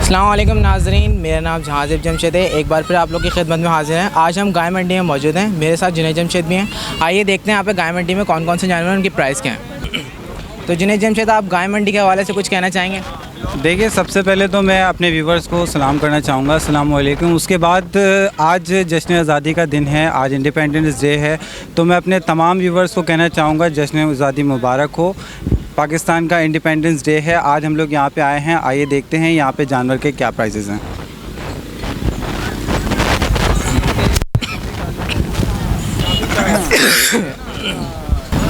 अस्सलाम वालेकुम नाज़रीन, मेरा नाम जहाज़िब जमशेद है। एक बार फिर आप लोग की खिदमत में हाजिर हैं। आज हम गाय मंडी में मौजूद हैं। मेरे साथ जुनैद जमशेद भी हैं। आइए देखते हैं यहाँ पे गाय मंडी में कौन कौन से जानवर हैं, उनकी प्राइस क्या है। तो जुनैद जमशेद, आप गाय मंडी के हवाले से कुछ कहना चाहेंगे? देखिए, सबसे पहले तो मैं अपने व्यूवर्स को सलाम करना चाहूँगा, अस्सलाम वालेकुम। उसके बाद आज जश्न आज़ादी का दिन है, आज इंडिपेंडेंस डे है, तो मैं अपने तमाम व्यूवर्स को कहना चाहूँगा जश्न आज़ादी मुबारक हो। पाकिस्तान का इंडिपेंडेंस डे है। आज हम लोग यहाँ पे आए हैं। आइए देखते हैं यहाँ पे जानवर के क्या प्राइसेस हैं।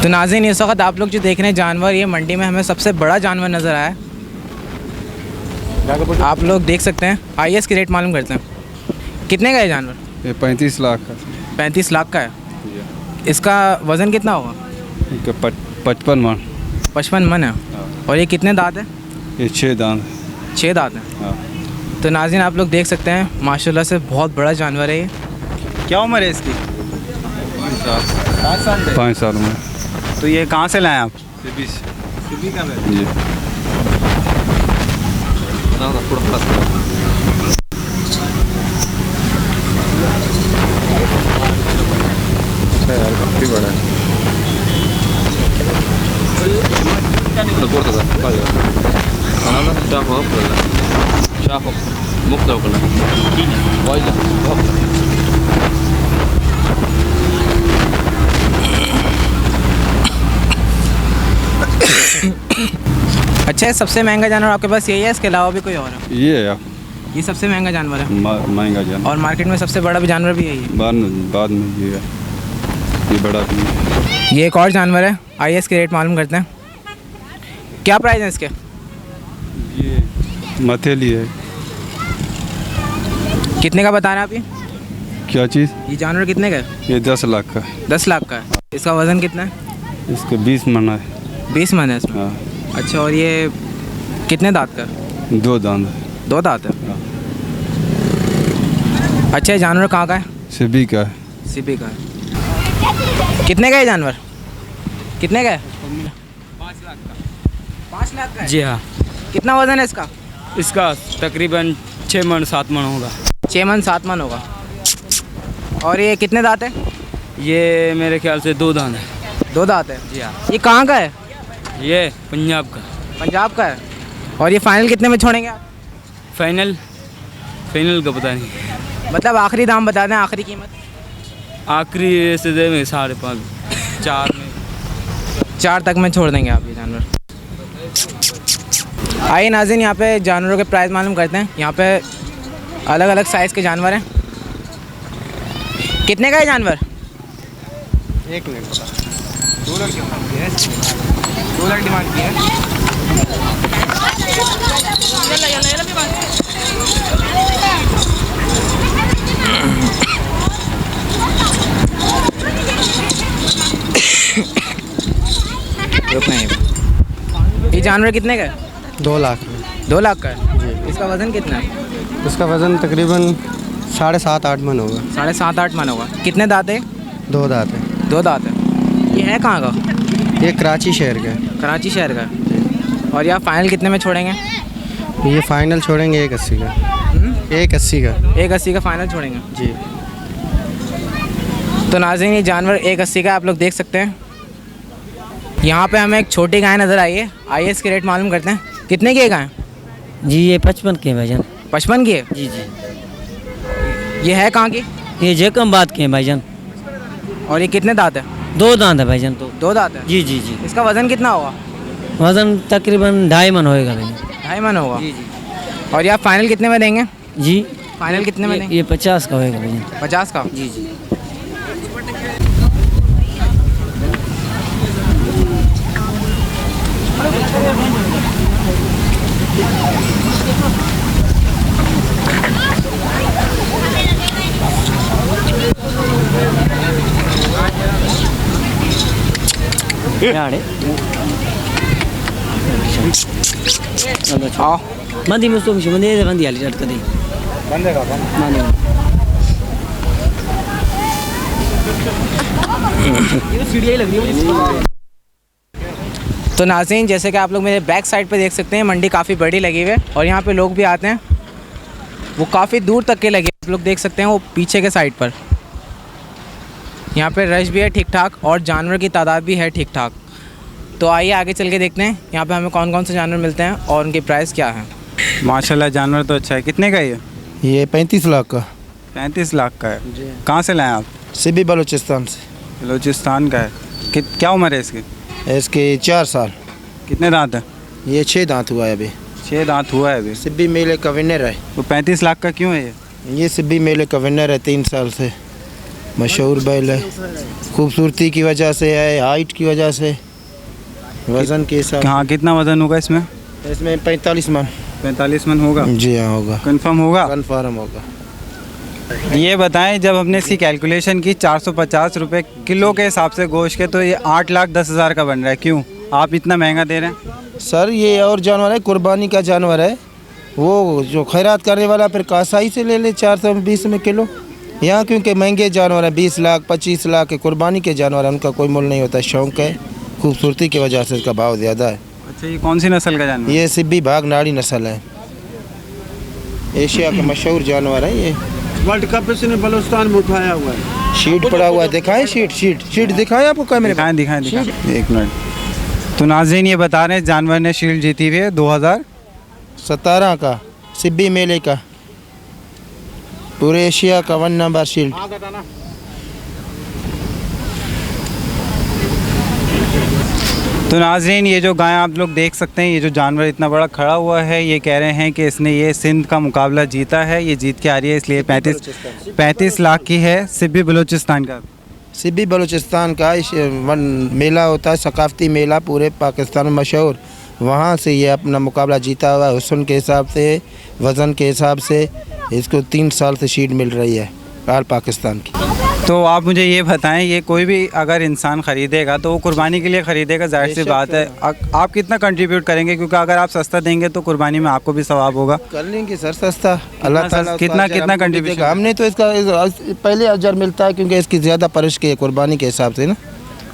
तो नाज़रीन, इस वक्त आप लोग जो देख रहे हैं जानवर, ये मंडी में हमें सबसे बड़ा जानवर नज़र आया है। आप लोग देख सकते हैं। आइए इसकी रेट मालूम करते हैं। कितने का है जानवर? ये 35 लाख का। 35 लाख का है। इसका वज़न कितना होगा? 55 मन। 55 मन है। और ये कितने दांत है? ये 6 दांत। 6 दांत है। हाँ। तो नाज़रीन, आप लोग देख सकते हैं, माशाल्लाह से बहुत बड़ा जानवर है ये। क्या उम्र है इसकी? 5 साल में। तो ये कहाँ से लाए आप? जी। यार काफ़ी बड़ा है। अच्छा, है सबसे महंगा जानवर आपके पास यही है, इसके अलावा भी कोई और है? ये है यार, ये सबसे महंगा जानवर है। महंगा जानवर। और मार्केट में सबसे बड़ा भी जानवर भी यही है? बाद में ये बड़ा भी है। ये एक और जानवर है। आइए इसके रेट मालूम करते हैं। क्या प्राइस है इसके? ये मथेली है। कितने का बता रहे हैं आप ये? क्या चीज़? ये जानवर कितने का है? ये 10 लाख का है। 10 लाख का है। इसका वज़न कितना है? इसके 20 मन है। 20 मन है इसमें। हाँ। अच्छा, और ये कितने दांत का है? 2 दांत है। 2 दांत है। हाँ। अच्छा, ये जानवर कहाँ का है? सिबी का है। सीपी का है। कितने का है जानवर? कितने का है? 5 लाख का। 5 लाख का है? जी हाँ। कितना वज़न है इसका? इसका तकरीबन 6 मन 7 मन होगा। 6 मन 7 मन होगा। और ये कितने दांत है? ये मेरे ख्याल से 2 दांत है। 2 दांत है। जी हाँ। ये कहाँ का है? ये पंजाब का। पंजाब का है। और ये फाइनल कितने में छोड़ेंगे आप? फाइनल का पता नहीं। मतलब आखिरी दाम बता दें, आखिरी कीमत। आखिरी से दे में 5.5 4 में 4 तक में छोड़ देंगे आप ये जानवर। आइए नाज़रीन, यहाँ पे जानवरों के प्राइस मालूम करते हैं। यहाँ पे अलग अलग साइज़ के जानवर हैं। कितने का है जानवर? 1 मिनट। 2 लाख डिमांड की है। 2 लाख डिमांड की है। ये जानवर कितने का है? 2 लाख। 2 लाख का है। इसका वज़न कितना है? इसका वज़न तकरीबन 7.5-8 मन होगा। 7.5-8 मन होगा। कितने दांत है? 2 दांत है। 2 दांत है। ये है कहाँ का? ये कराची शहर का है। कराची शहर का है। और यहाँ फाइनल कितने में छोड़ेंगे? ये फ़ाइनल छोड़ेंगे 1.80 का। 1.80 का। 1.80 का फाइनल छोड़ेंगे जी। तो नाज़रीन, ये जानवर 1.80 का आप लोग देख सकते हैं। यहाँ पे हमें एक छोटी गाय नज़र आई है। आइए इसके रेट मालूम करते हैं। कितने की है गाय? जी ये 55 के हैं भाईजान। 55 की है। जी जी। ये है कहाँ की? ये जैकमाबाद के हैं भाईजान। और ये कितने दांत है? 2 दांत है भाईजान। तो 2 दांत है। जी जी जी। इसका वज़न कितना होगा? वज़न तकरीबन 2.5 मन होएगा भाईजान। 2.5 मन होगा। जी जी। और ये आप फाइनल कितने में देंगे? जी फाइनल कितने में देंगे? ये 50 का होएगा भाईजान। 50 का। जी जी। आओ। मंदी में सोम मंदी बंदी आली लटक दी बंदे का मंदी तो नाज़रीन, जैसे कि आप लोग मेरे बैक साइड पे देख सकते हैं, मंडी काफ़ी बड़ी लगी हुई है और यहाँ पे लोग भी आते हैं वो काफ़ी दूर तक के लगे, आप लोग देख सकते हैं वो पीछे के साइड पर। यहाँ पे रश भी है ठीक ठाक और जानवर की तादाद भी है ठीक ठाक। तो आइए आगे चल के देखते हैं यहाँ पे हमें कौन कौन से जानवर मिलते हैं और उनकी प्राइस क्या है। माशाल्लाह जानवर तो अच्छा है। कितने का ये 35 लाख का 35 लाख का है। कहाँ से लाए आप? सिबी बलूचिस्तान से। बलूचिस्तान का है। क्या उम्र है इसकी? इसके 4 साल। कितने दांत है? ये 6 दांत हुआ है अभी। 6 दांत हुआ है अभी। सिब्बी मेले का विनर है। तो 35 लाख का क्यों है ये? ये सिब्बी मेले का विनर है, 3 साल से मशहूर बैल है। खूबसूरती की वजह से है, हाइट की वजह से, वज़न के हिसाब। हाँ, कितना वज़न होगा इसमें? इसमें 45 मन। 45 मन होगा? जी हाँ होगा। कंफर्म होगा? कन्फर्म होगा। ये बताएं, जब हमने इसकी कैलकुलेशन की 450 रुपये किलो के हिसाब से गोश्त के, तो ये 8,10,000 का बन रहा है। क्यों आप इतना महंगा दे रहे हैं? सर ये और जानवर है, कुर्बानी का जानवर है। वो जो खैरात करने वाला फिर कासाई से ले ले 420 में किलो। यहाँ क्योंकि महंगे जानवर हैं, 20 लाख 25 लाख के कुर्बानी के जानवर हैं, उनका कोई मोल नहीं होता। शौक़ है, खूबसूरती की वजह से इसका भाव ज़्यादा है। अच्छा, ये कौन सी नस्ल का जानवर? ये सिब्बी भाग नाड़ी नस्ल है, एशिया का मशहूर जानवर है। ये वर्ल्ड कप इसने बलूचिस्तान में उठाया हुआ है। शीट पड़ा हुआ है, दिखाएं शीट दिखाएं आपको कैमरे में। दिखाएं 1 मिनट। तो नाज़रीन ये बता रहे हैं जानवर ने शील्ड जीती हुई है 2017 का सिब्बी मेले का, पूरे एशिया का 1 नंबर शील्ड। तो नाज़रीन ये जो गाय आप लोग देख सकते हैं, ये जो जानवर इतना बड़ा खड़ा हुआ है, ये कह रहे हैं कि इसने ये सिंध का मुकाबला जीता है। ये जीत के आ रही है, इसलिए 35 लाख की है। सिब्बी बलूचिस्तान का, सिब्बी बलूचिस्तान का मेला होता है, सकाफती मेला पूरे पाकिस्तान में मशहूर। वहाँ से ये अपना मुकाबला जीता हुआ है। हुस्न के हिसाब से, वज़न के हिसाब से इसको 3 साल से शील्ड मिल रही है ऑल पाकिस्तान की। तो आप मुझे ये बताएं, ये कोई भी अगर इंसान ख़रीदेगा तो वो कुर्बानी के लिए ख़रीदेगा, जाहिर सी बात है। आप कितना कंट्रीब्यूट करेंगे? क्योंकि अगर आप सस्ता देंगे तो कुर्बानी में आपको भी सवाब होगा। कर लेंगे सर सस्ता, अल्लाह ताला कितना कंट्रीब्यूशन? हमने तो इसका पहले अजर मिलता है क्योंकि इसकी ज़्यादा परश की है कुर्बानी के हिसाब से ना,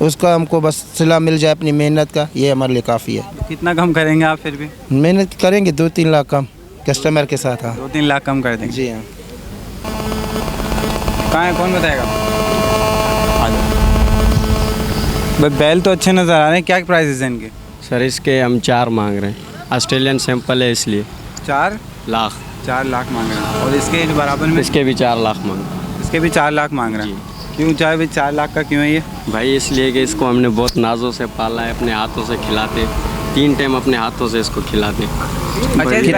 उसका हमको बस सिला मिल जाए अपनी मेहनत का, ये हमारे लिए काफ़ी है। कितना कम करेंगे आप? फिर भी मेहनत करेंगे 2-3 लाख कम कस्टमर के साथ। हाँ 2-3 लाख कम कर देंगे। जी हाँ। कहाँ है, कौन बताएगा? भाई बैल तो अच्छे नज़र आ रहे हैं, क्या प्राइसेस हैं इनके? सर इसके हम 4 मांग रहे हैं, ऑस्ट्रेलियन सैंपल है इसलिए 4 लाख 4 लाख मांग रहे हैं। और इसके बराबर में इसके भी 4 लाख मांग इसके भी 4 लाख मांग रहे हैं। क्यों चाहे भाई 4 लाख का क्यों है ये? भाई इसलिए कि इसको हमने बहुत नाजों से पाला है, अपने हाथों से खिलाते, 3 टाइम अपने हाथों से इसको खिलाते।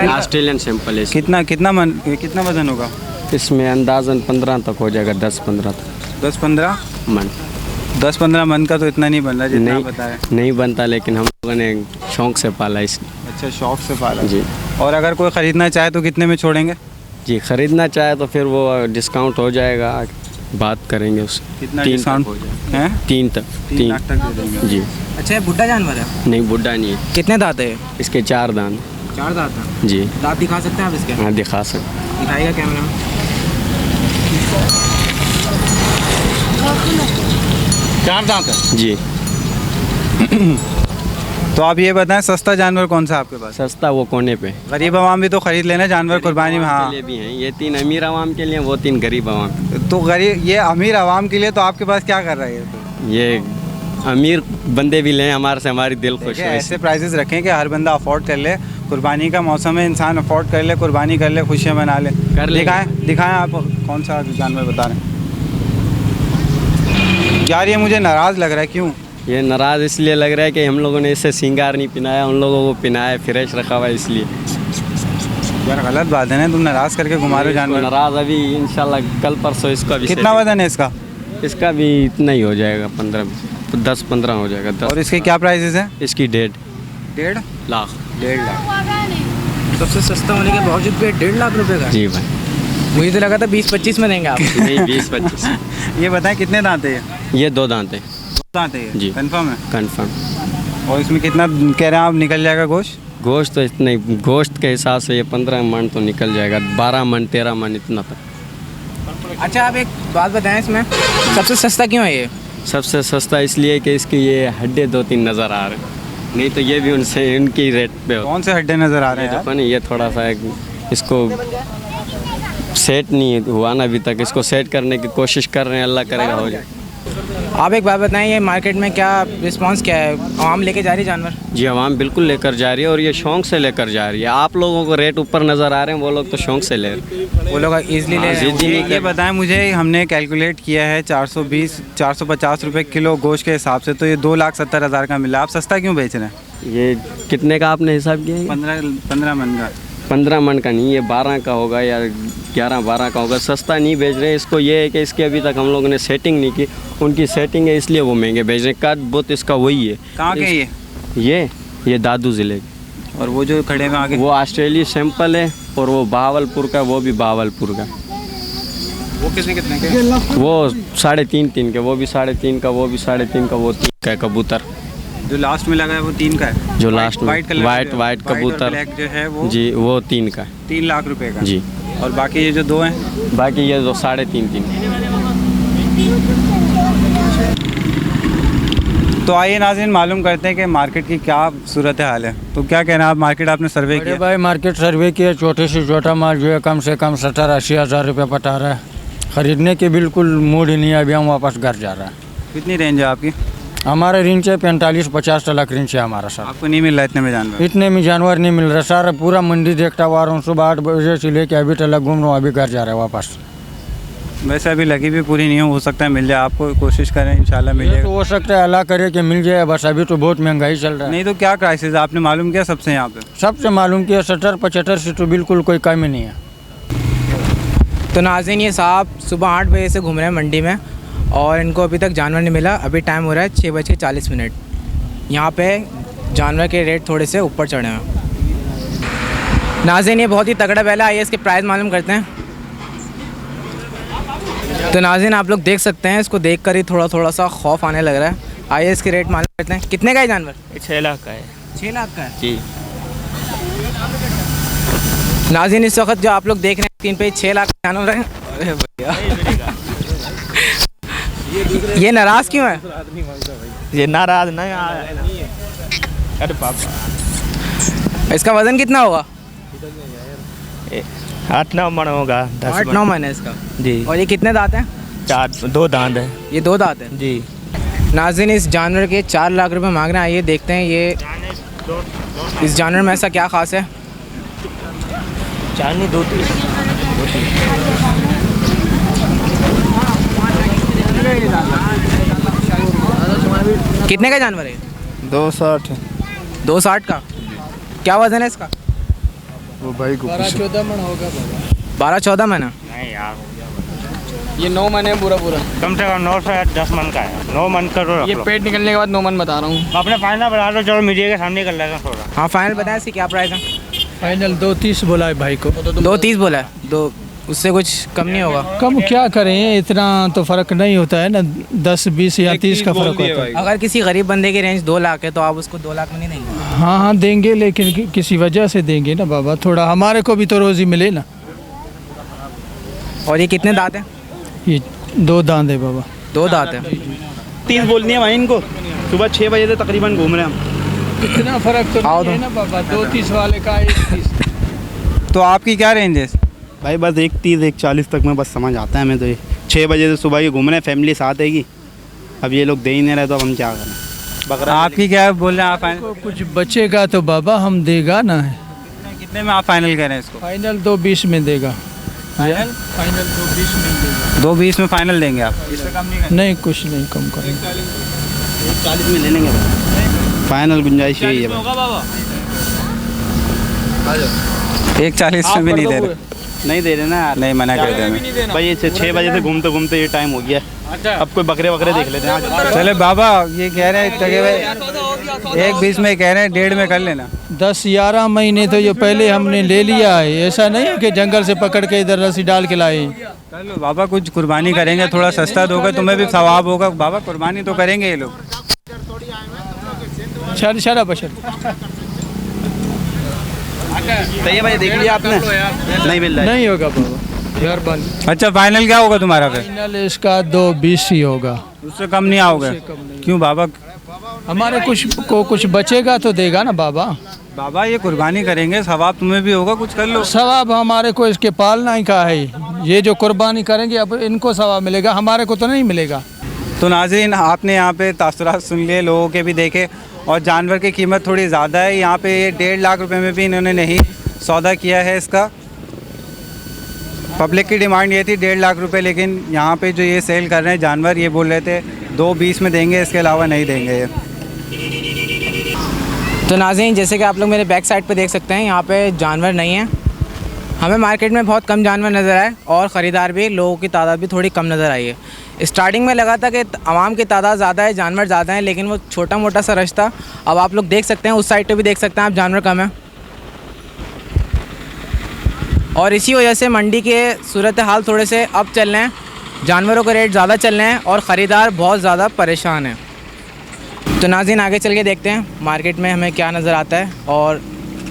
ऑस्ट्रेलियन सैंपल है इसलिए। कितना वज़न होगा इसमें? अंदाज़न 15 तक हो जाएगा, 10-15 तक। 10-15 मन 10-15 मन का तो इतना नहीं बन रहा जितना बताया। नहीं बनता, लेकिन हम लोगों ने शौक़ से पाला इसलिए। अच्छा, शौक़ से पाला जी। और अगर कोई ख़रीदना चाहे तो कितने में छोड़ेंगे? जी, ख़रीदना चाहे तो फिर वो डिस्काउंट हो जाएगा, बात करेंगे उससे। कितना 3 डिस्काउंट तक हो जाएगा? है? 3 तक। 3 लाख तक दे देंगे। जी। अच्छा ये बुढ़ा जानवर है? नहीं, बुढ़ा नहीं है। कितने दांत है? इसके 4 दांत। 4 दांत हैं? जी। दांत दिखा सकते हैं आप इसके? हाँ दिखा सकते। दिखाइएगा कैमरा में। 4 दांत है जी। तो आप ये बताएं, सस्ता जानवर कौन सा है आपके पास? सस्ता वो कोने पे। गरीब आवाम भी तो ख़रीद लेना जानवर कुर्बानी में। हाँ के लिए भी हैं, ये 3 अमीर आवाम के लिए, वो 3 गरीब आवाम। तो गरीब, ये अमीर आवाम के लिए तो आपके पास क्या कर रहा है ये? तो ये अमीर बंदे भी लें हमारे से, हमारी दिल खुश हो। ऐसे प्राइसेस रखें कि हर बंदा अफोर्ड कर ले। कुर्बानी का मौसम है, इंसान अफोर्ड कर ले, कुर्बानी कर ले, खुशियाँ मना ले। दिखाएं आप कौन सा जानवर बता रहे हैं? यार ये मुझे नाराज़ लग रहा है। क्यों? ये नाराज़ इसलिए लग रहा है कि हम लोगों ने इसे सिंगार नहीं पिनाया, उन लोगों को पिनाया, फ्रेश रखा हुआ है इसलिए। यार गलत बात है ना, तुम नाराज़ करके घुमा रहे हो जानवर। नाराज़ अभी इंशाल्लाह कल परसों इसका भी। कितना वजन है इसका? इसका भी इतना ही हो जाएगा, 10-15 हो जाएगा। 10। और इसके क्या प्राइसेस हैं? इसकी 1.5 लाख। 1.5 लाख। सबसे सस्ता होने के बावजूद भी 1.5 लाख रुपए का? जी भाई। मुझे तो लगा था 20-25 में देंगे आप। नहीं, 20-25। ये बताएं कितने दांत है ये 2 दांत है। 2 दांत है ये? जी। कंफर्म है? कंफर्म। और इसमें कितना कह रहे हैं आप निकल जाएगा गोश्त? गोश्त तो इतना ही, गोश्त के हिसाब से ये 15 मन तो निकल जाएगा, 12 मन 13 मन इतना तक। अच्छा आप एक बात बताएं, इसमें सबसे सस्ता क्यों है ये? सबसे सस्ता इसलिए कि इसकी ये हड्डे 2-3 नज़र आ रहे हैं, नहीं तो ये भी उनसे उनकी रेट पे हो। कौन से हड्डे नज़र आ रहे हैं? ये थोड़ा सा इसको सेट नहीं हुआ ना अभी तक, इसको सेट करने की कोशिश कर रहे हैं, अल्लाह करेगा हो जाए। आप एक बात बताएं, ये मार्केट में क्या रिस्पांस क्या है, आवाम लेके जा रही है जानवर? जी आवाम बिल्कुल लेकर जा रही है और ये शौक से लेकर जा रही है। आप लोगों को रेट ऊपर नज़र आ रहे हैं, वो लोग तो शौक से ले रहे हैं, वो लोग ईजिली ले रहे हैं। ये बताएं मुझे, हमने कैलकुलेट किया है 450 रुपये किलो गोश्त के हिसाब से, तो ये 2,70,000 का मिला। आप सस्ता क्यों बेच रहे हैं? ये कितने का आपने हिसाब किया है? 15 मन का। 15 मन का नहीं, ये 12 का होगा या 11-12 का होगा। सस्ता नहीं बेच रहे, इसको ये है कि इसकी अभी तक हम लोगों ने सेटिंग नहीं की, उनकी सेटिंग है इसलिए वो महंगे बेच रहे हैं। कद बुत इसका वही है। कहाँ के ये दादू ज़िले के। और वो जो खड़े हैं आगे, वो ऑस्ट्रेलिया सैंपल है और वो बहावलपुर का, वो भी बहावलपुर का। वो कितने के? वो 3.5 के, वो भी 3.5 का, वो भी 3.5 का, वो 3 का है कबूतर। जो लास्ट में लगा है वो 3 का है। जो लास्ट में वाइट कबूतर ब्लैक जो है वो जी, वो 3 का, 3 लाख रुपए का जी। और बाकी ये जो 2 हैं, बाकी ये जो 3.5 तो आइए नाज़रीन मालूम करते हैं कि मार्केट की क्या सूरत हाल है। तो क्या कहना है आप, मार्केट आपने सर्वे किया? भाई मार्केट सर्वे किया, छोटे से छोटा माल जो है कम से कम 70-80 हज़ार रुपये बता रहा है। ख़रीदने के बिल्कुल मूड ही नहीं है, अभी हम वापस घर जा रहा है। कितनी रेंज है आपकी? हमारा रेंज है 45-50 लाख रेंज है हमारा सर। आपको नहीं मिल रहा इतने में जानवर? इतने में जानवर नहीं मिल रहा सर, पूरा मंडी देखता हुआ रहा हूँ, सुबह 8 बजे से लेके अभी तक घूम रहा हूँ, अभी घर जा रहा है वापस। वैसे अभी लगी भी पूरी नहीं हो सकता है मिल जाए आपको, कोशिश करें इंशाल्लाह मिल जाए। तो हो सकता है अल्लाह करे कि मिल जाए, बस अभी तो बहुत महंगाई चल रहा है। नहीं तो क्या क्राइसिस है आपने मालूम किया सबसे यहाँ पे? सबसे मालूम किया 70-75 से तो बिल्कुल कोई कमी नहीं है। तो नाज़रीन, ये साहब सुबह 8 बजे से घूम रहे हैं मंडी में और इनको अभी तक जानवर नहीं मिला। अभी टाइम हो रहा है 6:40। यहाँ पे जानवर के रेट थोड़े से ऊपर चढ़े हैं। नाज़रीन, ये बहुत ही तगड़ा बैल है, आइए इसके प्राइस मालूम करते हैं। तो नाज़रीन, आप लोग देख सकते हैं, इसको देख कर ही थोड़ा सा खौफ आने लग रहा है। आइए इसके रेट मालूम करते हैं। कितने का है जानवर? 6 लाख का है। 6 लाख का है जी। नाज़रीन, इस वक्त जो आप लोग देख रहे हैं 3 पे 6 लाख का जानवर है। अरे भैया, ये नाराज़ क्यों है? ये नाराज नहीं अरे पापा, इसका वज़न कितना होगा? 8-9 मन होगा। 8-9 मन है इसका जी। और ये कितने दांत हैं? 2 दांत है ये 2 दांत हैं जी। नाज़रीन, इस जानवर के 4 लाख रुपए मांग रहे हैं। आइए देखते हैं ये इस जानवर में ऐसा क्या खास है। चांदी 2 कितने का जानवर है? 260। 260 का। क्या वजन है इसका? वो भाई को 12-14 मन होगा। 12-14 मन है। नहीं यार, ये 9 मन है पूरा। कम से कम 9 से 10 मन का है। 9 मन का तो ये पेट निकलने के बाद 9 मन बता रहा हूँ। अपने फाइनल बता दो, चलो मीडिया के सामने कर लेगा थोड़ा। हाँ फाइनल बताएं, इसकी क्या प्राइस है? फाइनल 230 बोला है भाई को। 230 बोला है, 2 उससे कुछ कम नहीं होगा। कम क्या करें, इतना तो फ़र्क नहीं होता है ना, 10, 20 या 30 का फ़र्क होता है। अगर किसी गरीब बंदे की रेंज 2 लाख है तो आप उसको 2 लाख में नहीं देंगे? हाँ देंगे, लेकिन किसी वजह से देंगे ना बाबा, थोड़ा हमारे को भी तो रोज़ी मिले ना। और ये कितने दांत हैं? ये 2 दांत है बाबा। 2 दांत है। 30 बोलनी है भाई इनको। सुबह 6 बजे से तकरीबन घूम रहे हैं हम। इतना फ़र्क तो आओ नहीं है ना बाबा, 230 वाले का 130। तो आपकी क्या रेंज है? भाई बस 130 140 तक में बस समझ आता है हमें। तो ये 6 बजे से सुबह ये घूम रहे हैं, फैमिली साथ है कि अब ये लोग दे ही नहीं रहे, तो अब हम क्या करें? बकरा आपकी क्या बोल रहे हैं आप? फाइनल को कुछ बचेगा तो बाबा हम देगा ना। कितने में आप फाइनल कह रहे हैं इसको? फाइनल 220 में देगा। फाइनल 220 में देगा। 220 में फाइनल देंगे आप? इससे कम नहीं? नहीं, कुछ नहीं कम करेंगे। 40 में ले लेंगे भाई। फाइनल गुंजाइश यही है भाई। 140 में भी नहीं दे रहे? नहीं दे रहे ना यार। नहीं, मना कर देना भाई ये 6 बजे से घूमते घूमते ये टाइम हो गया। अब कोई बकरे देख लेते हैं। चले बाबा, ये कह रहे हैं तगे भाई 120 में कह रहे हैं, 1.5 में कर लेना। 10-11 महीने तो ये पहले हमने ले लिया है, ऐसा नहीं है कि जंगल से पकड़ के इधर रस्सी डाल के लाए। कर लो बाबा, कुछ कुर्बानी करेंगे, थोड़ा सस्ता दोगे तुम्हें भी सवाब होगा बाबा, कुर्बानी तो करेंगे ये लोग। शरा बशर सही है भाई, देख लिया आपने? नहीं मिल रहा है। नहीं होगा बाबा, मेहरबानी। अच्छा फाइनल क्या होगा तुम्हारा फिर? फाइनल इसका 220 ही होगा। उससे कम नहीं आओगे? क्यों बाबा? हमारे कुछ बचेगा तो देगा ना बाबा। बाबा ये कुर्बानी करेंगे, सवाब तुम्हें भी होगा, कुछ कर लो। सवाब हमारे को इसके पालना ही का है। ये जो कुर्बानी करेंगे अब इनको सवाब मिलेगा, हमारे को तो नहीं मिलेगा। तो नाज़रीन, आपने यहाँ पे तासुरात सुन लिए, लोगों के भी देखे, और जानवर की कीमत थोड़ी ज़्यादा है। यहाँ पे 1.5 लाख रुपए में भी इन्होंने नहीं सौदा किया है इसका। पब्लिक की डिमांड ये थी 1.5 लाख रुपए, लेकिन यहाँ पे जो ये सेल कर रहे हैं जानवर, ये बोल रहे थे 2.20 में देंगे, इसके अलावा नहीं देंगे ये। तो नाज़रीन, जैसे कि आप लोग मेरे बैक साइड पे देख सकते हैं, यहाँ पे जानवर नहीं है। हमें मार्केट में बहुत कम जानवर नज़र आए और ख़रीदार भी, लोगों की तादाद भी थोड़ी कम नज़र आई है। स्टार्टिंग में लगा था कि आवाम की तादाद ज़्यादा है, जानवर ज़्यादा हैं, लेकिन वो छोटा मोटा सा रश था। अब आप लोग देख सकते हैं, उस साइड पे भी देख सकते हैं आप, जानवर कम है। और इसी वजह से मंडी के सूरत हाल थोड़े से अब चल रहे हैं, जानवरों के रेट ज़्यादा चल रहे हैं और ख़रीदार बहुत ज़्यादा परेशान हैं। तो नाज़रीन, आगे चल के देखते हैं मार्केट में हमें क्या नज़र आता है, और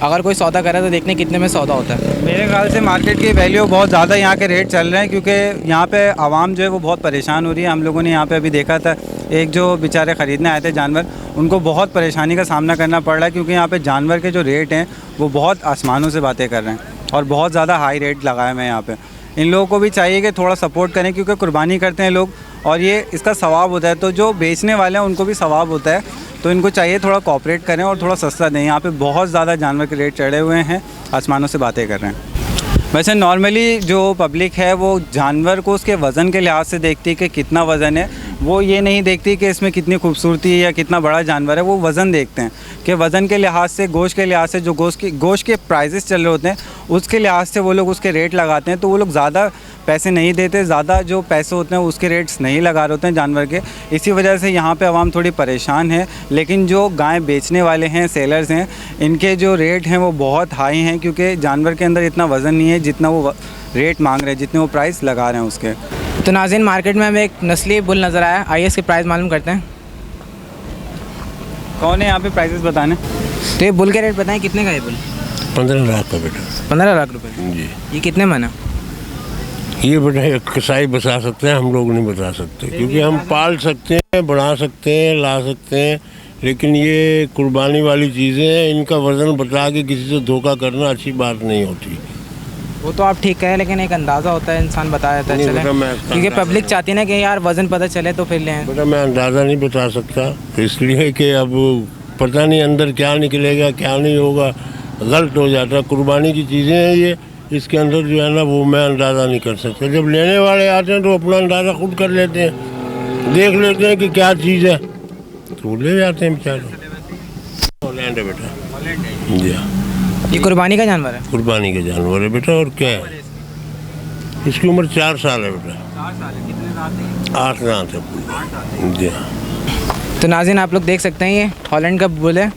अगर कोई सौदा करे तो देखने कितने में सौदा होता है। मेरे ख्याल से मार्केट की वैल्यू बहुत ज़्यादा यहाँ के रेट चल रहे हैं, क्योंकि यहाँ पे आवाम जो है वो बहुत परेशान हो रही है। हम लोगों ने यहाँ पे अभी देखा था, एक जो बेचारे ख़रीदने आए थे जानवर, उनको बहुत परेशानी का सामना करना पड़ रहा है, क्योंकि यहाँ पे जानवर के जो रेट हैं वो बहुत आसमानों से बातें कर रहे हैं और बहुत ज़्यादा हाई रेट लगाए हुए हैं यहाँ पे। इन लोगों को भी चाहिए कि थोड़ा सपोर्ट करें, क्योंकि कुर्बानी करते हैं लोग और ये इसका सवाब होता है, तो जो बेचने वाले हैं उनको भी सवाब होता है, तो इनको चाहिए थोड़ा कोऑपरेट करें और थोड़ा सस्ता दें। यहाँ पे बहुत ज़्यादा जानवर के रेट चढ़े हुए हैं, आसमानों से बातें कर रहे हैं। वैसे नॉर्मली जो पब्लिक है वो जानवर को उसके वज़न के लिहाज से देखती है कि कितना वज़न है, वो ये नहीं देखती कि इसमें कितनी खूबसूरती है या कितना बड़ा जानवर है। वो वज़न देखते हैं कि वज़न के लिहाज से, गोश्त के लिहाज से, जो गोश्त के प्राइसेस चल रहे होते हैं उसके लिहाज से वो लोग उसके रेट लगाते हैं। तो वो लोग ज़्यादा पैसे नहीं देते, ज़्यादा जो पैसे होते हैं उसके रेट्स नहीं लगा रहे होते हैं जानवर के। इसी वजह से यहाँ पे आवाम थोड़ी परेशान है। लेकिन जो गाय बेचने वाले हैं, सेलर्स हैं, इनके जो रेट हैं वो बहुत हाई हैं, क्योंकि जानवर के अंदर इतना वज़न नहीं है जितना वो रेट मांग रहे हैं, जितने वो प्राइस लगा रहे हैं उसके। तो नाज़रीन, मार्केट में हमें एक नस्ली बुल नज़र आया, आइए इसके प्राइस मालूम करते हैं। कौन है यहाँ पे प्राइसेस बताने? तो ये बुल के रेट बताएं, कितने का है बुल? 15 लाख का बेटा। 15 लाख रुपए जी। ये कितने मन है? ये बेटा एक कसाई बता सकते हैं, हम लोग नहीं बता सकते, क्योंकि हम पाल सकते हैं, बढ़ा सकते हैं, ला सकते हैं, लेकिन ये कुर्बानी वाली चीज़ें हैं, इनका वज़न बता के किसी से धोखा करना अच्छी बात नहीं होती। वो तो आप ठीक कहें, लेकिन एक अंदाज़ा होता है, इंसान बता देता है चले, क्योंकि पब्लिक चाहती है ना कि यार वज़न पता चले तो फिर लें। बेटा मैं अंदाज़ा नहीं बता सकता, इसलिए कि अब पता नहीं अंदर क्या निकलेगा, क्या नहीं होगा, गलत हो जाता है। कुर्बानी की चीज़ें हैं ये, इसके अंदर जो है ना वो मैं अंदाज़ा नहीं कर सकता। जब लेने वाले आते हैं तो अपना अंदाज़ा खुद कर लेते हैं, देख लेते हैं कि क्या चीज़ है, तो ले जाते हैं बेचारे। हॉलैंड है बेटा। जी हाँ, ये कुर्बानी का जानवर है? कुर्बानी का जानवर है बेटा। और क्या है, इसकी उम्र 4 साल है बेटा। 8 दांत है। जी हाँ। तो नाज़रीन, आप लोग देख सकते हैं, ये हॉलैंड का बुल है,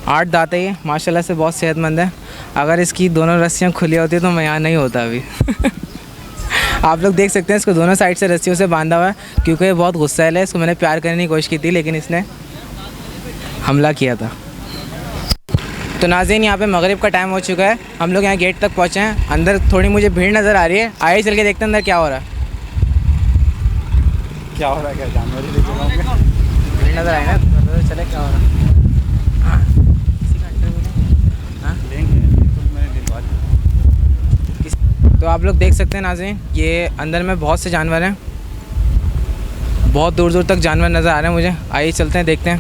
8 दांत है, ये माशाल्लाह से बहुत सेहतमंद है। अगर इसकी दोनों रस्सियाँ खुली होती तो मैं यहाँ नहीं होता अभी। आप लोग देख सकते हैं, इसको दोनों साइड से रस्सियों से बांधा हुआ है, क्योंकि ये बहुत गुस्सैल है। इसको मैंने प्यार करने की कोशिश की थी, लेकिन इसने हमला किया था। तो नाज़रीन, यहाँ पे मगरिब का टाइम हो चुका है, हम लोग यहाँ गेट तक पहुँचे हैं। अंदर थोड़ी मुझे भीड़ नज़र आ रही है, आइए चल के देखते हैं अंदर क्या हो रहा है। क्या हो रहा है? क्या जानवर ही देखे होंगे? भीड़ नज़र आई ना, पता चले क्या हो रहा है। तो आप लोग देख सकते हैं नाज़रीन, ये अंदर में बहुत से जानवर हैं, बहुत दूर दूर तक जानवर नज़र आ रहे हैं मुझे। आइए चलते हैं, देखते हैं।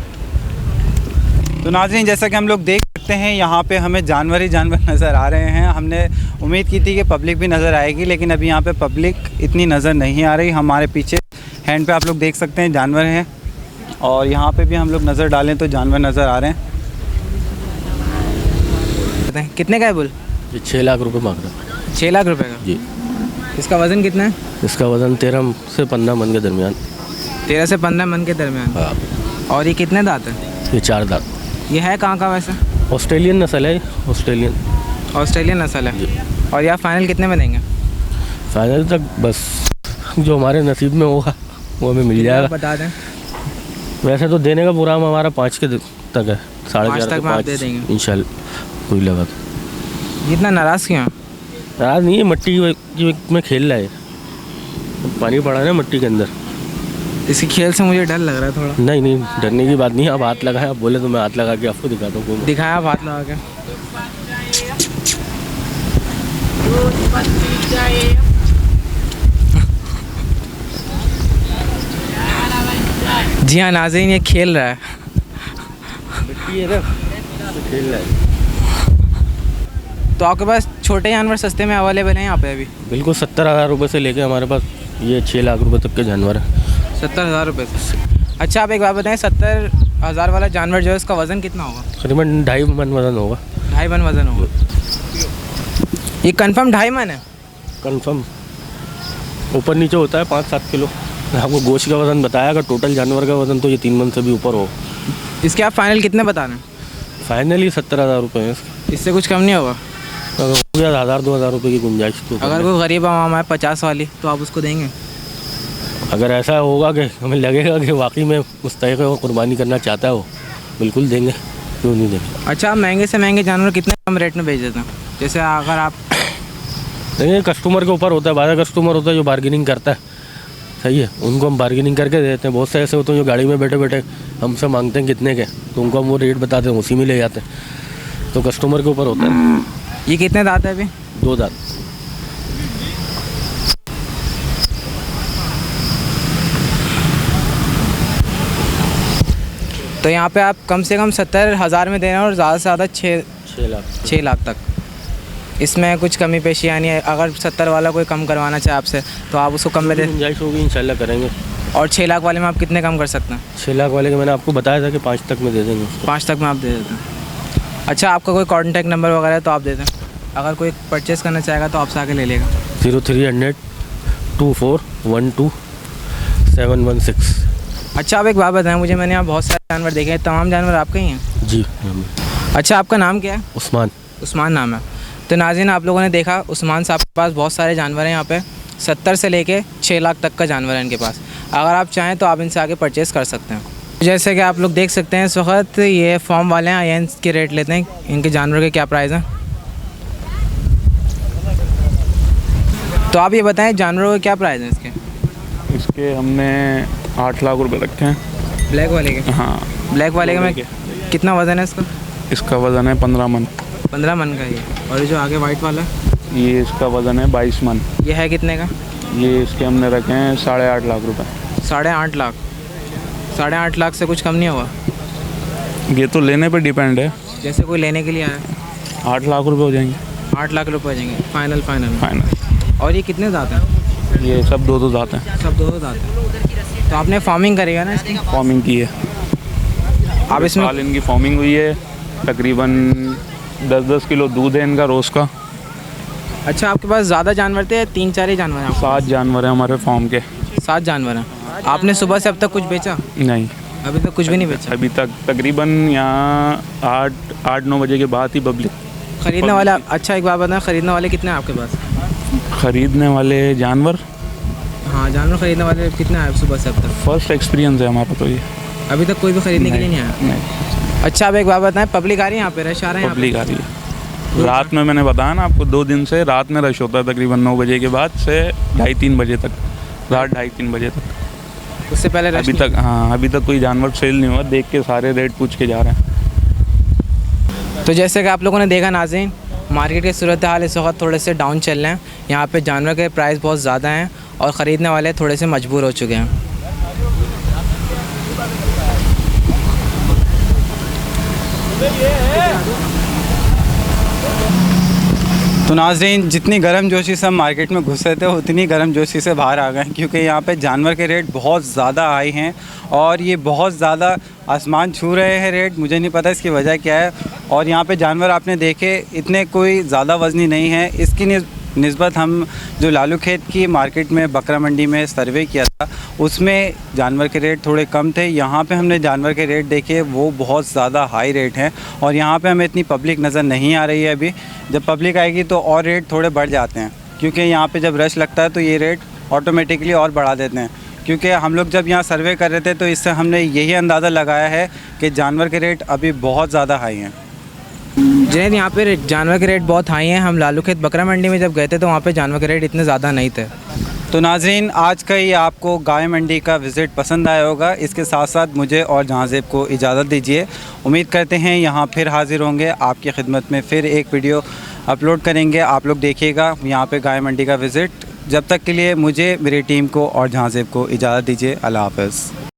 तो नाज़रीन, जैसा कि हम लोग देख सकते हैं यहाँ पे हमें जानवर ही जानवर नज़र आ रहे हैं। हमने उम्मीद की थी कि पब्लिक भी नज़र आएगी, लेकिन अभी यहाँ पे पब्लिक इतनी नज़र नहीं आ रही। हमारे पीछे हैंड पे आप लोग देख सकते हैं जानवर हैं, और यहाँ पे भी हम लोग नज़र डालें तो जानवर नज़र आ रहे हैं। बताएं कितने का है बुल? ये 6 लाख रुपए मांग रहा है। 6 लाख रुपए का जी। इसका वज़न कितना है? इसका वज़न 13 से 15 मन के दरमियान। 13 से 15 मन के दरमियान। हाँ। और ये कितने दांत है? ये 4 दांत। ये है कहाँ का वैसे? ऑस्ट्रेलियन नस्ल है। ऑस्ट्रेलियन नस्ल है। और यार फाइनल कितने में देंगे? फाइनल तक बस जो हमारे नसीब में होगा वो हमें मिल जाएगा। बता दें। वैसे तो देने का प्रोग्राम हमारा 5 के तक है, 4.5 तक में आप दे देंगे इंशाल्लाह। कोई लगा तो इतना नाराज़ क्यों? नाराज़ नहीं है, मट्टी में खेल रहा है, पानी पड़ा है ना मट्टी के अंदर, इसके खेल से मुझे डर लग रहा है थोड़ा। नहीं डरने की बात नहीं है। आप हाथ लगाए, आप बोले तो मैं हाथ लगा के आपको दिखाता हूँ। दिखाया आप हाथ लगा के? जी हाँ नाज़रीन, ये खेल रहा है। खेल रहा है। तो आपके पास छोटे जानवर सस्ते में अवेलेबल हैं यहाँ पे अभी? बिल्कुल 70,000 रुपये से लेके हमारे पास ये 6 लाख रुपए तक के जानवर है। 70,000 रुपये से। अच्छा आप एक बात बताएं, 70,000 वाला जानवर जो है उसका वज़न कितना होगा? करीबन 2.5 मन वजन होगा। 2.5 मन वज़न होगा। ये कंफर्म 2.5 मन है? कंफर्म। ऊपर नीचे होता है 5-7 किलो। आपको गोश्त का वज़न बताया, अगर टोटल जानवर का वज़न तो ये 3 मन से भी ऊपर हो। इसके आप फाइनल कितने बता रहे हैं? फाइनली 70,000 रुपये है इसके। इससे कुछ कम नहीं होगा? अगर हो गया 1,000-2,000 रुपये की गुंजाइश तो। अगर कोई गरीब आवाम है 50 वाली, तो आप उसको देंगे? अगर ऐसा होगा कि हमें लगेगा कि वाकई में मुस्तहिक़ है और कुर्बानी करना चाहता है वो, बिल्कुल देंगे, क्यों नहीं देंगे। अच्छा आप महंगे से महंगे जानवर कितने कम रेट में बेच देते हैं? जैसे अगर आप नहीं, कस्टमर के ऊपर होता है। बारह कस्टमर होता है जो बार्गेनिंग करता है, सही है, उनको हम बार्गेनिंग करके देते हैं। बहुत से ऐसे होते हैं जो गाड़ी में बैठे बैठे हमसे मांगते हैं कितने के, तो उनको हम वो रेट बताते हैं, उसी में ले जाते हैं। तो कस्टमर के ऊपर होता है। ये कितने दांत है अभी? 2 दांत। तो यहाँ पे आप कम से कम 70,000 में दे रहे हैं और ज़्यादा से ज़्यादा 6 लाख तक। इसमें कुछ कमी पेशी यानी अगर 70 वाला कोई कम करवाना चाहे आपसे तो आप उसको कम में दे? गुंजाइश होगी, इंशाल्लाह करेंगे। और 6 लाख वाले में आप कितने कम कर सकते हैं? 6 लाख वाले के मैंने आपको बताया था कि 5 तक में दे देंगे। 5 तक में आप दे देते हैं। अच्छा आपका कोई कॉन्टैक्ट नंबर वगैरह है तो आप दे दें, अगर कोई परचेज़ करना चाहेगा तो आपसे आके ले लेगा। 0300 2412 716। अच्छा आप एक बात बताएं मुझे, मैंने यहाँ बहुत सारे जानवर देखे हैं, तमाम जानवर आपके ही हैं? जी। अच्छा आपका नाम क्या है? उस्मान। उस्मान नाम है। तो नाज़रीन आप लोगों ने देखा, उस्मान साहब के पास बहुत सारे जानवर हैं यहाँ पे, 70 से लेके 6 लाख तक का जानवर है इनके पास। अगर आप चाहें तो आप इनसे आगे परचेज़ कर सकते हैं। जैसे कि आप लोग देख सकते हैं इस वक्त ये फॉर्म वाले हैं, ये इनके रेट लेते हैं, इनके जानवर के क्या प्राइस हैं। तो आप ये बताएं जानवरों के क्या प्राइस हैं इसके? इसके हमने 8 लाख रुपए रखे हैं। ब्लैक वाले के? हाँ। ब्लैक वाले के में कितना वज़न है इसका? इसका वज़न है 15 मन। 15 मन का ये। और ये जो आगे वाइट वाला है? ये इसका वज़न है 22 मन। ये है कितने का? ये इसके हमने रखे हैं 8.5 लाख रुपए। 8.5 लाख? 8.5 लाख से कुछ कम नहीं होगा? ये तो लेने पे डिपेंड है। जैसे कोई लेने के लिए आया? 8 लाख रुपए हो जाएंगे। 8 लाख रुपए हो जाएंगे फाइनल? फाइनल। और ये कितने दांत हैं? ये सब 2-2 दांत हैं। सब 2-2 दांत हैं। तो आपने फार्मिंग करेगा ना इसकी? फार्मिंग की है। आप इसमें साल इनकी फार्मिंग हुई है, तकरीबन 10-10 किलो दूध है इनका रोज़ का। अच्छा आपके पास ज़्यादा जानवर थे या 3-4 ही जानवर हैं? 7 जानवर हैं हमारे फार्म के। 7 जानवर हैं। आपने सुबह से अब तक कुछ बेचा? नहीं, अभी तक कुछ भी नहीं बेचा? अभी तक तकरीबन यहाँ 8-9 बजे के बाद ही पब्लिक ख़रीदने वाला। अच्छा एक बात बताएं, ख़रीदने वाले कितने हैं आपके पास? ख़रीदने वाले जानवर, हाँ जानवर ख़रीदने वाले कितने आए सुबह से अब तक? फर्स्ट एक्सपीरियंस है हमारा तो ये। अभी तक कोई भी ख़रीदने के लिए नहीं आया? नहीं। अच्छा आप एक बात बताएं, पब्लिक आ रही है यहाँ पे, रश आ रहा है? पब्लिक आ रही है। रात में मैंने बताया ना आपको, 2 दिन से रात में रश होता है तकरीबन 9 बजे के बाद से 2:30-3 बजे तक, रात 2:30-3 बजे तक। उससे पहले रश अभी तक हाँ, अभी तक कोई जानवर सेल नहीं हुआ। देख के सारे रेट पूछ के जा रहे हैं। तो जैसे कि आप लोगों ने देखा नाज़रीन, मार्केट की सूरत हाल इस वक्त थोड़े से डाउन चल रहे हैं। यहाँ पे जानवर के प्राइस बहुत ज़्यादा हैं और ख़रीदने वाले थोड़े से मजबूर हो चुके हैं। तो नाज़रीन जितनी गर्म जोशी से हम मार्केट में घुसे थे उतनी गर्म जोशी से बाहर आ गए हैं, क्योंकि यहाँ पे जानवर के रेट बहुत ज़्यादा हाई हैं और ये बहुत ज़्यादा आसमान छू रहे हैं रेट। मुझे नहीं पता इसकी वजह क्या है। और यहाँ पे जानवर आपने देखे इतने कोई ज़्यादा वज़नी नहीं है। इसकी निस्बत हम जो लालू खेत की मार्केट में बकरा मंडी में सर्वे किया था उसमें जानवर के रेट थोड़े कम थे। यहाँ पे हमने जानवर के रेट देखे वो बहुत ज़्यादा हाई रेट हैं और यहाँ पे हमें इतनी पब्लिक नज़र नहीं आ रही है। अभी जब पब्लिक आएगी तो और रेट थोड़े बढ़ जाते हैं, क्योंकि यहाँ पे जब रश लगता है तो ये रेट ऑटोमेटिकली और बढ़ा देते हैं। क्योंकि हम लोग जब यहाँ सर्वे कर रहे थे तो इससे हमने यही अंदाज़ा लगाया है कि जानवर के रेट अभी बहुत ज़्यादा हाई हैं। जिन्हें यहाँ पे जानवर के रेट बहुत हाई हैं। हम लालू खेत बकरा मंडी में जब गए थे तो वहाँ पे जानवर के रेट इतने ज़्यादा नहीं थे। तो नाज़रीन आज का ये आपको गाय मंडी का विज़िट पसंद आया होगा। इसके साथ साथ मुझे और जहांज़ेब को इजाज़त दीजिए। उम्मीद करते हैं यहाँ फिर हाज़िर होंगे आपकी खिदमत में फिर एक वीडियो अपलोड करेंगे, आप लोग देखिएगा यहाँ पे गाय मंडी का विज़िट। जब तक के लिए मुझे, मेरी टीम को और जहां से को इजाज़त दीजिए। अल्लाह हाफ़िज़।